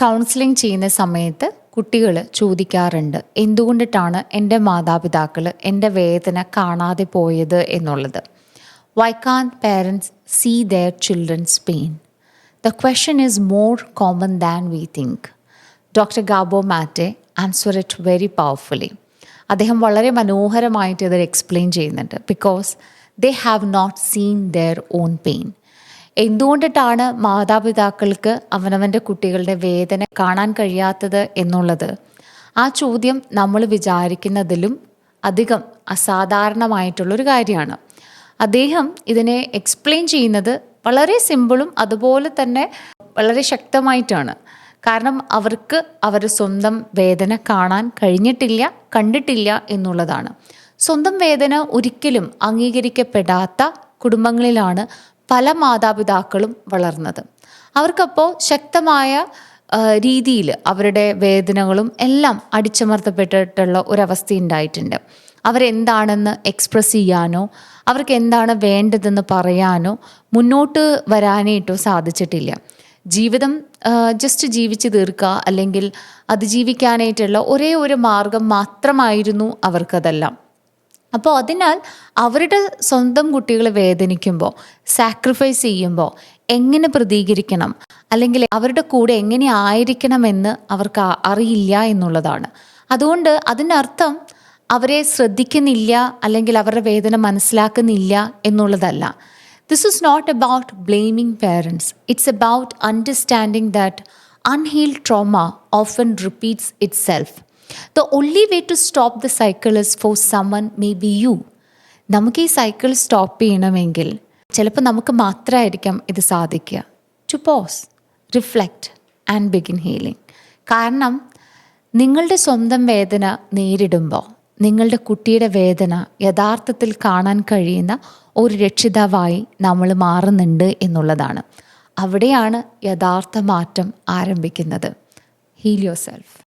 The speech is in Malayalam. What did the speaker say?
കൗൺസിലിംഗ് ചെയ്യുന്ന സമയത്ത് കുട്ടികൾ ചോദിക്കാറുണ്ട്, എന്തുകൊണ്ടിട്ടാണ് എൻ്റെ മാതാപിതാക്കൾ എൻ്റെ വേദന കാണാതെ പോയത് എന്നുള്ളത്. Why can't parents see their children's pain? The question is more common than we think. Doctor Gabor Mate answer it very powerfully. അദ്ദേഹം വളരെ മനോഹരമായിട്ട് ഇത് എക്സ്പ്ലെയിൻ ചെയ്യുന്നുണ്ട്. Because they have not seen their own pain. എന്തുകൊണ്ടിട്ടാണ് മാതാപിതാക്കൾക്ക് അവനവൻ്റെ കുട്ടികളുടെ വേദന കാണാൻ കഴിയാത്തത് എന്നുള്ളത്, ആ ചോദ്യം നമ്മൾ വിചാരിക്കുന്നതിലും അധികം അസാധാരണമായിട്ടുള്ളൊരു കാര്യമാണ്. അദ്ദേഹം ഇതിനെ എക്സ്പ്ലെയിൻ ചെയ്യുന്നത് വളരെ സിമ്പിളും അതുപോലെ തന്നെ വളരെ ശക്തമായിട്ടാണ്. കാരണം അവർക്ക് അവരുടെ സ്വന്തം വേദന കാണാൻ കഴിഞ്ഞിട്ടില്ല, കണ്ടിട്ടില്ല എന്നുള്ളതാണ്. സ്വന്തം വേദന ഒരിക്കലും അംഗീകരിക്കപ്പെടാത്ത കുടുംബങ്ങളിലാണ് പല മാതാപിതാക്കളും വളർന്നത്. അവർക്കപ്പോൾ ശക്തമായ രീതിയിൽ അവരുടെ വേദനകളും എല്ലാം അടിച്ചമർത്തപ്പെട്ടിട്ടുള്ള ഒരവസ്ഥ ഉണ്ടായിട്ടുണ്ട്. അവരെന്താണെന്ന് എക്സ്പ്രസ് ചെയ്യാനോ അവർക്ക് എന്താണ് വേണ്ടതെന്ന് പറയാനോ മുന്നോട്ട് വരാനായിട്ടോ സാധിച്ചിട്ടില്ല. ജീവിതം ജസ്റ്റ് ജീവിച്ച് തീർക്കുക അല്ലെങ്കിൽ അതിജീവിക്കാനായിട്ടുള്ള ഒരേ ഒരു മാർഗം മാത്രമായിരുന്നു അവർക്കതെല്ലാം. അപ്പോൾ അതിനാൽ അവരുടെ സ്വന്തം കുട്ടികൾ വേദനിക്കുമ്പോൾ, സാക്രിഫൈസ് ചെയ്യുമ്പോൾ എങ്ങനെ പ്രതികരിക്കണം അല്ലെങ്കിൽ അവരുടെ കൂടെ എങ്ങനെ ആയിരിക്കണമെന്ന് അവർക്ക് അറിയില്ല എന്നുള്ളതാണ്. അതുകൊണ്ട് അതിനർത്ഥം അവരെ ശ്രദ്ധിക്കുന്നില്ല അല്ലെങ്കിൽ അവരുടെ വേദന മനസ്സിലാക്കുന്നില്ല എന്നുള്ളതല്ല. This is not about blaming parents. It's about understanding that unhealed trauma often repeats itself. The only way to stop the cycle is for someone, maybe you. നമുക്ക് ഈ സൈക്കിൾ സ്റ്റോപ്പ് ചെയ്യണമെങ്കിൽ ചിലപ്പോൾ നമുക്ക് മാത്രമായിരിക്കാം ഇത് സാധിക്കുക. To pause, reflect and begin healing. കാരണം നിങ്ങളുടെ സ്വന്തം വേദന നേരിടുമ്പോൾ നിങ്ങളുടെ കുട്ടിയുടെ വേദന യഥാർത്ഥത്തിൽ കാണാൻ കഴിയുന്ന ഒരു രക്ഷിതാവായി നമ്മൾ മാറുന്നുണ്ട് എന്നുള്ളതാണ്. അവിടെയാണ് യഥാർത്ഥ മാറ്റം ആരംഭിക്കുന്നത്. Heal your self.